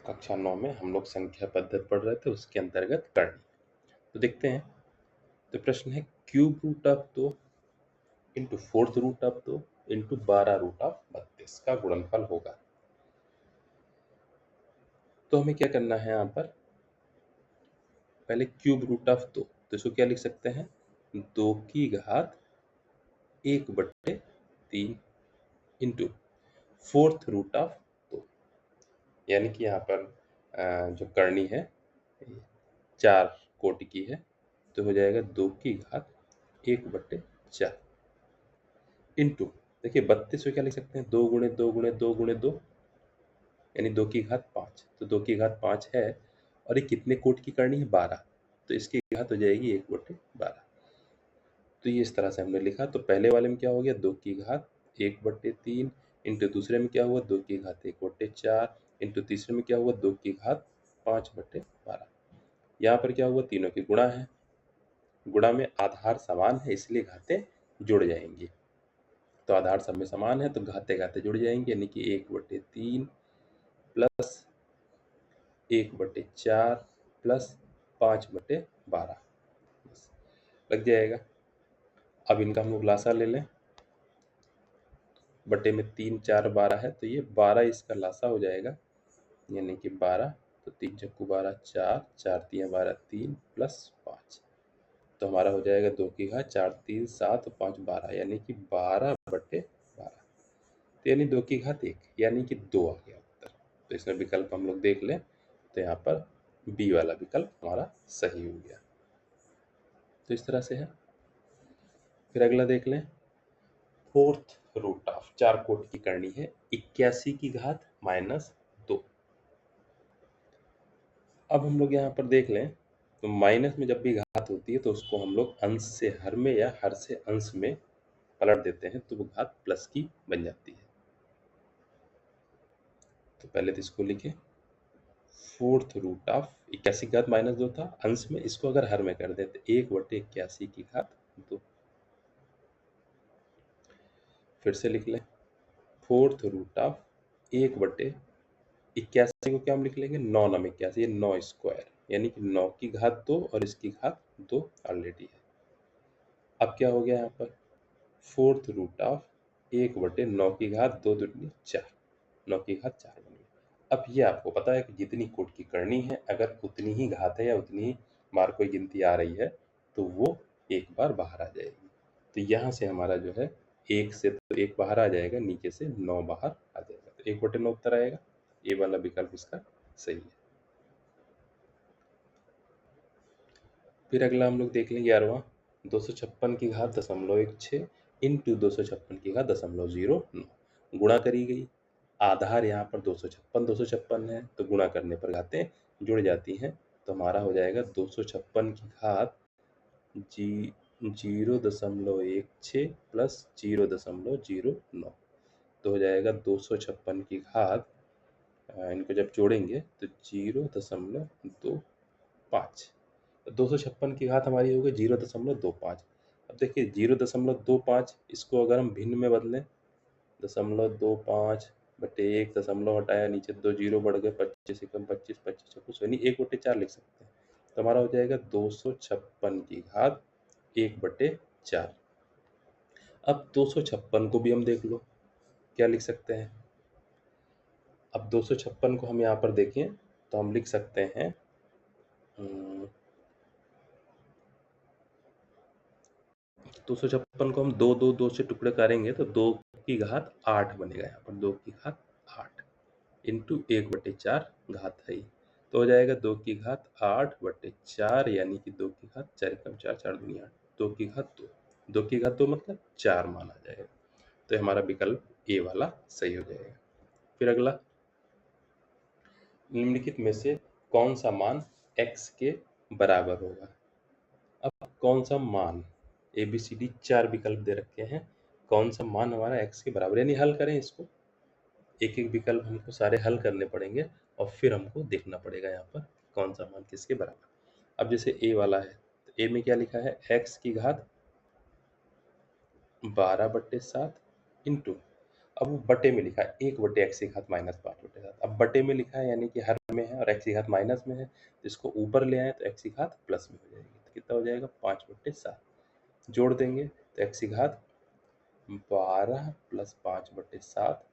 कक्षा 9 में हम लोग संख्या पद्धति पढ़ रहे थे, उसके अंतर्गत करनी। तो देखते हैं। तो प्रश्न है cube root of 2 into fourth root of 2 into 12 root of 32 का गुणनफल होगा। तो हमें क्या करना है यहाँ पर, पहले क्यूब रूट ऑफ 2, तो इसको क्या लिख सकते हैं, 2 की घात 1/3 इंटू फोर्थ रूट ऑफ 2, यानी कि यहाँ पर जो करनी है 4 कोटि की है, तो हो जाएगा 2 की घात 1/4 इंटू, देखिए 32 को क्या लिख सकते हैं, 2 गुणे 2 गुणे 2 गुणे 2, यानी 2 की घात 5, तो 2 की घात 5 है, और ये कितने कोट की करनी है, 12, तो इसकी घात हो जाएगी 1/12। तो ये इस तरह से हमने लिखा। तो पहले वाले में क्या हो गया, 2 की घात 1/3 इंटू दूसरे में क्या हुआ, 2 की घात 1/4 इंटू तीसरे में क्या हुआ, 2 की घात 5/12। यहाँ पर क्या हुआ, तीनों की गुणा है, गुणा में आधार समान है इसलिए घातें जुड़ जाएंगी। तो आधार सब में समान है तो घाते घाते जुड़ जाएंगे, यानी कि 1/3 प्लस 1/4 प्लस 5/12 लग जाएगा। अब इनका हम लोग लासा ले लें, बटे में 3 4 12 है, तो ये 12 इसका लासा हो जाएगा, यानी कि 12, तो 3 चक्कू 12, 4 4 3 12, 3 प्लस 5, तो हमारा हो जाएगा 2 की घात 4 3 7 5 12, यानी कि 12/12, तो यानी 2 की घात 1, यानी कि 2 आ गया उत्तर। तो इसमें विकल्प हम लोग देख लें, तो यहाँ पर बी वाला विकल्प हमारा सही हो गया। तो इस तरह से है। फिर अगला देख लें, फोर्थ रूट ऑफ 4 कोट की करनी है 81 की घात -2। अब हम लोग यहाँ पर देख लें, तो माइनस में जब भी घात होती है तो उसको हम लोग अंश से हर में या हर से अंश में पलट देते हैं, तो वो घात प्लस की बन जाती है। तो पहले तो इसको लिखें, फोर्थ रूट ऑफ 81 की घात -2 था, अंश में इसको अगर हर में कर देते 1/81 की घात 2। फिर से लिख लें, फोर्थ रूट ऑफ 1/81 को क्या हम लिख लेंगे, 9 9 81, ये 9 स्क्वायर, यानी कि 9 की घात 2 और इसकी घात 2 ऑलरेडी है। अब क्या हो गया यहाँ पर, फोर्थ रूट ऑफ 1/9 की घात 2 दूनी 4, 9 की घात 4 बन गई। अब ये आपको पता है कि जितनी कोट की करनी है, अगर उतनी ही घात है या उतनी ही बार कोई गिनती आ रही है, तो वो एक बार बाहर आ जाएगी। तो यहाँ से हमारा जो है, एक से तो एक बाहर आ जाएगा, नीचे से 9 बाहर आ जाएगा, तो 1/9 उत्तर आएगा। ये वाला विकल्प इसका सही है। फिर अगला हम लोग देख लें 11वां, 256 की घात 0.16 इंटू 256 की घात 0.09 गुणा करी गई। आधार यहाँ पर 256 है, तो गुणा करने पर घातें जुड़ जाती हैं, तो हमारा हो जाएगा 256 की घात 0.16 प्लस 0.09, तो हो जाएगा 256 की घात, इनको जब जोड़ेंगे तो 0.25, 256 की घात हमारी हो गई 0.25। अब देखिए 0.25, इसको अगर हम भिन्न में बदलें, 0.25 बटे 1, दशमलव हटाया, नीचे 2 जीरो बढ़ गए, 25 एकम 25, 25 चौको, यानी 1/4 लिख सकते हैं। तो हमारा हो जाएगा 256 की घात 1/4। अब 256 को भी हम देख लो, क्या लिख सकते हैं। अब 256 को हम यहाँ पर देखें तो हम लिख सकते हैं 256 को हम 2 2 2 से टुकड़े करेंगे तो 2 की घात 8 बनेगा, यहाँ पर 2 की घात 8 इंटू 1/4 घात है, तो हो जाएगा 2 की घात 8/4, यानी कि 2 की घात 4 एकम 4 4 दूनी 8, 2 की घात 2, 2 की घात 2 मतलब 4 माना जाएगा। तो हमारा विकल्प ए वाला सही हो जाएगा। फिर अगला, निम्नलिखित में से कौन सा मान x के बराबर होगा। अब कौन सा मान, ए बी सी डी 4 विकल्प दे रखे हैं, कौन सा मान हमारा x के बराबर, यानी हल करें इसको, एक एक विकल्प हमको सारे हल करने पड़ेंगे और फिर हमको देखना पड़ेगा यहाँ पर कौन सा मान किसके बराबर। अब जैसे ए वाला है, तो ए में क्या लिखा है, x की घात 12/7 इंटू अब वो बटे में लिखा है 1/x⁻⁻5 -5/7। अब बटे में लिखा है यानी कि हर में है और x⁻ माइनस में है, तो इसको ऊपर ले आए तो x⁻ प्लस में हो जाएगी। तो कितना हो जाएगा 5/7। जोड़ देंगे तो x⁻12 + 5/7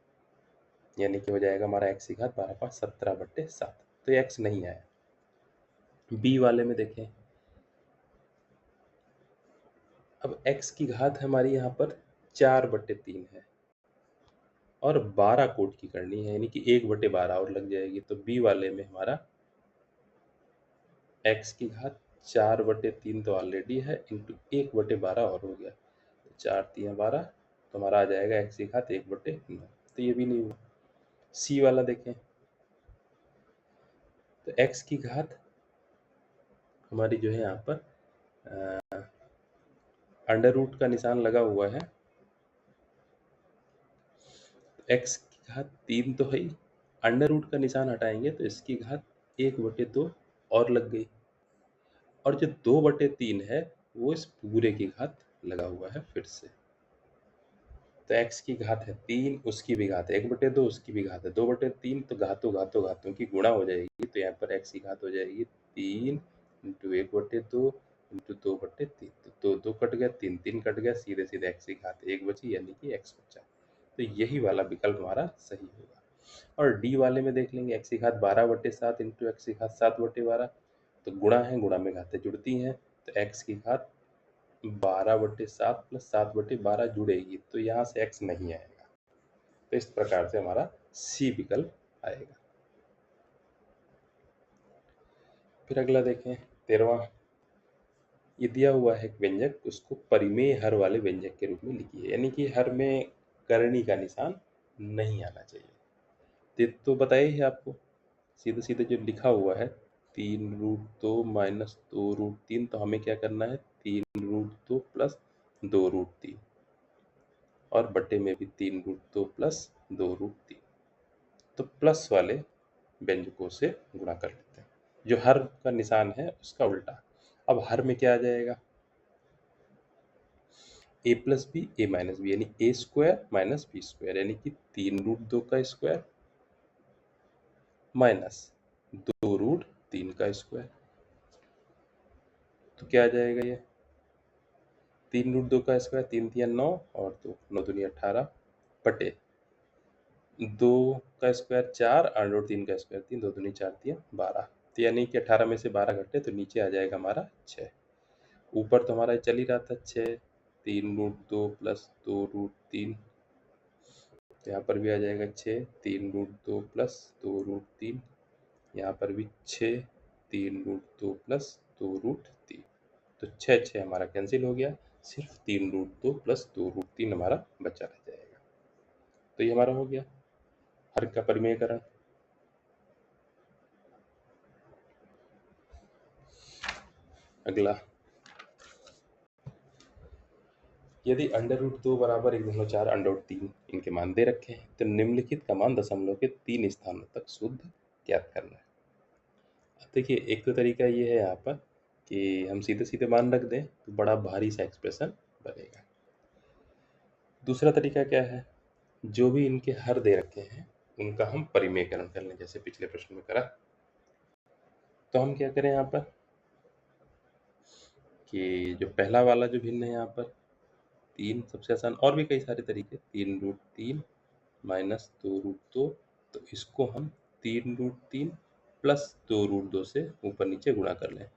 यानी कि हो जाएगा हमारा x⁻12 5 17/7। तो ये x नहीं आया। बी वाले में देखें, अब x की घात हमारी यहाँ पर 4/3 है और 12 कोट की करनी है यानी कि 1/12 और लग जाएगी। तो बी वाले में हमारा x की घात 4/3 तो ऑलरेडी है इंटू 1/12 और हो गया, तो 4×3 = 12, तो हमारा आ जाएगा x की घात 1/9। तो ये भी नहीं हुआ। सी वाला देखें, तो x की घात हमारी जो है यहाँ पर अंडर रूट का निशान लगा हुआ है, x की घात 3 तो है ही, अंडर रूट का निशान हटाएंगे तो इसकी घात 1/2 और लग गई, और जो 2/3 है वो इस पूरे की घात लगा हुआ है फिर से। तो x की घात है 3, उसकी भी घात है 1/2, उसकी भी घात है 2/3, तो घातों की गुणा हो जाएगी। तो यहाँ पर x की घात हो जाएगी 3 × 1/2 × 2/3। तो 2 कट गया, 3 कट गया, सीधे सीधे x की घात 1 बची यानी कि x बचा। तो यही वाला विकल्प हमारा सही होगा। और डी वाले में देख लेंगे, x की घात 12/7 × x की घात 7/12, तो गुणा है, गुणा में घातें जुड़ती हैं, तो x की घात 12/7 + 7/12 जुड़ेगी, तो यहाँ से x नहीं आएगा। तो इस प्रकार से हमारा सी विकल्प आएगा। फिर अगला देखें 13वां, ये दिया हुआ है एक व्यंजक, उसको परिमेय हर वाले व्यंजक के रूप में लिखिए, यानी कि हर में करणी का निशान नहीं आना चाहिए। तो बताइए ही आपको सीधे सीधे जो लिखा हुआ है 3√2 - 2√3, तो हमें क्या करना है 3√2 + 2√3 और बटे में भी 3√2 + 2√3। तो प्लस वाले व्यंजकों से गुणा कर लेते हैं, जो हर का निशान है उसका उल्टा। अब हर में क्या आ जाएगा a + b a - b यानी a² - b² यानी कि 3√2 का स्क्वायर माइनस 2√3 का स्क्वायर। तो क्या आ जाएगा ये 3√2 का स्क्वायर 3×3 = 9 और 2 9×2 = 18 बटे 2 का स्क्वायर 4 √3 का स्क्वायर 3 2×2 = 4 × 3 = 12। तो यानी कि 18 में से 12 घटे तो नीचे आ जाएगा हमारा 6। ऊपर तो हमारा चल ही रहा था 6, 3√2 + 2√3, तो यहाँ पर भी आ जाएगा 6, 3√2 + 2√3, यहाँ पर भी 6, 3√2 + 2√3। तो 6 6 हमारा कैंसिल हो गया, सिर्फ 3√2 + 2√3 हमारा बचा रह जाएगा। तो ये हमारा हो गया हर का परिमेयकरण। अगला, यदि √2 = 1/4 √3 इनके मान दे रखे हैं, तो निम्नलिखित का मान दशमलव के 3 स्थानों तक शुद्ध ज्ञात करना है। अब देखिए, एक तो तरीका ये है यहाँ पर कि हम सीधे सीधे मान रख दें तो बड़ा भारी सा एक्सप्रेशन बनेगा। दूसरा तरीका क्या है, जो भी इनके हर दे रखे हैं उनका हम परिमेयकरण कर लें, जैसे पिछले प्रश्न में करा। तो हम क्या करें यहाँ पर कि जो पहला वाला जो भिन्न है यहाँ पर 3 सबसे आसान, और भी कई सारे तरीके 3√3 - 2√2, तो इसको हम 3√3 + 2√2 से ऊपर नीचे गुणा कर लें,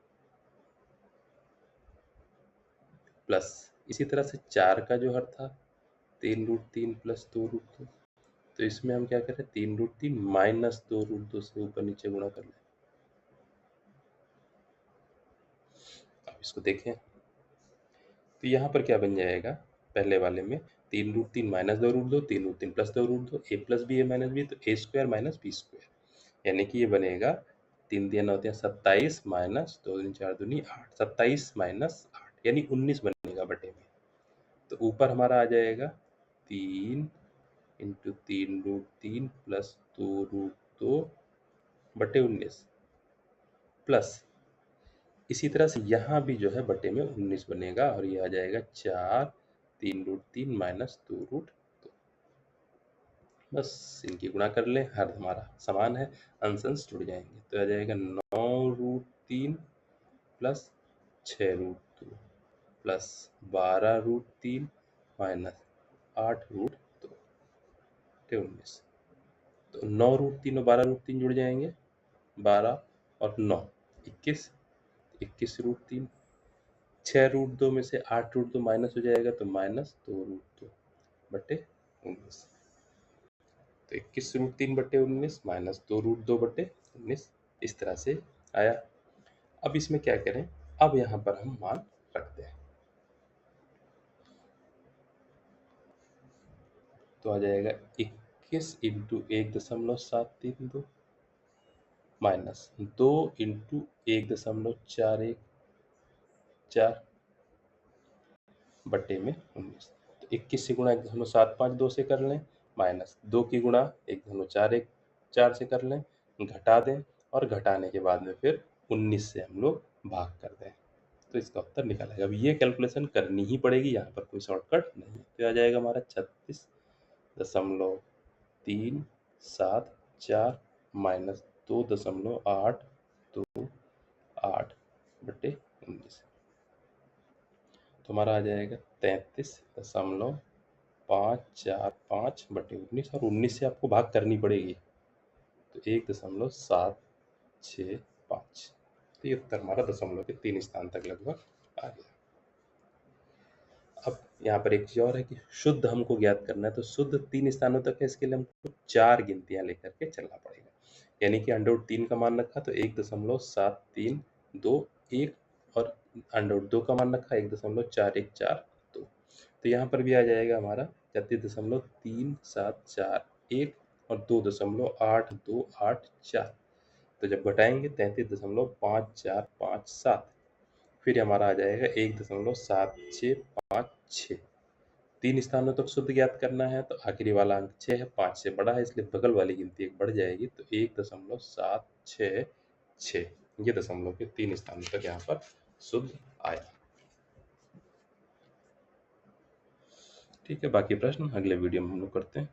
प्लस इसी तरह से 4 का जो हर था 3√3 + 2√2, तो इसमें हम क्या करें 3√3 - 2√2 से ऊपर नीचे गुणा कर लें। अब इसको देखें तो यहाँ पर क्या बन जाएगा, पहले वाले में 3√3 - 2√2, 3√3 + 2√2, a + b a - b, तो a² - b², यानी कि ये बनेगा 3×3 = 9 × 27 - 2×2 = 4 दूनी 8, 27 - 8 यानी 19 बनेगा बटे में। तो ऊपर हमारा आ जाएगा 3 × 3√3 + 2√2 बटे 19, प्लस इसी तरह से यहाँ भी जो है बटे में 19 बनेगा और ये आ जाएगा 4 3√3 - 2√2। बस इनकी गुणा कर लें, हर हमारा समान है, अंश अंश जुड़ जाएंगे, तो आ जाएगा 9√3 प्लस 6√2 प्लस 12√3 माइनस 8√2 के 19। तो 9√3 और 12√3 जुड़ जाएंगे, 12 और 9 21, 21√3, 6√2 में से 8√2 माइनस हो जाएगा तो माइनस 2√2 बटे 19। तो 21√3 बटे 19 माइनस 2√2 बटे 19 इस तरह से आया। अब इसमें क्या करें, अब यहाँ पर हम मान रखते हैं, तो आ जाएगा 21 इंटू 1.732 माइनस 2 इंटू 1.414 बटे में 19। तो 21 से गुणा 1.752 से कर लें, माइनस 2 की गुणा 1.414 से कर लें, घटा दें और घटाने के बाद में फिर 19 से हम लोग भाग कर दें, तो इसका उत्तर निकल आएगा। अब ये कैलकुलेशन करनी ही पड़ेगी, यहाँ पर कोई शॉर्टकट नहीं है। तो आ जाएगा हमारा 36.374 माइनस 2.828 बटे 19, तो हमारा आ जाएगा 33.545 बटे 19, और 19 से आपको भाग करनी पड़ेगी, तो 1.765। तो ये उत्तर हमारा दशमलव के 3 स्थान तक लगभग आ गया। अब यहाँ पर एक चीज और है कि शुद्ध हमको ज्ञात करना है, तो शुद्ध 3 स्थानों तक है, इसके लिए हमको 4 गिनतियां लेकर के चलना पड़ेगा। यानी कि √3 का मान रखा तो 1.7321 और √2 का मान रखा 1.4142। तो यहाँ पर भी आ जाएगा हमारा 33.3741 और 2.8284। तो जब घटाएंगे 33.5457, फिर हमारा आ जाएगा 1.7656। 3 स्थानों तक शुद्ध ज्ञात करना है, तो आखिरी वाला अंक 6 है, 5 से बड़ा है, इसलिए बगल वाली गिनती एक बढ़ जाएगी, तो 1.766। ये दशमलव के 3 स्थानों तक यहाँ पर शुद्ध आया। ठीक है, बाकी प्रश्न अगले वीडियो में हम लोग करते हैं।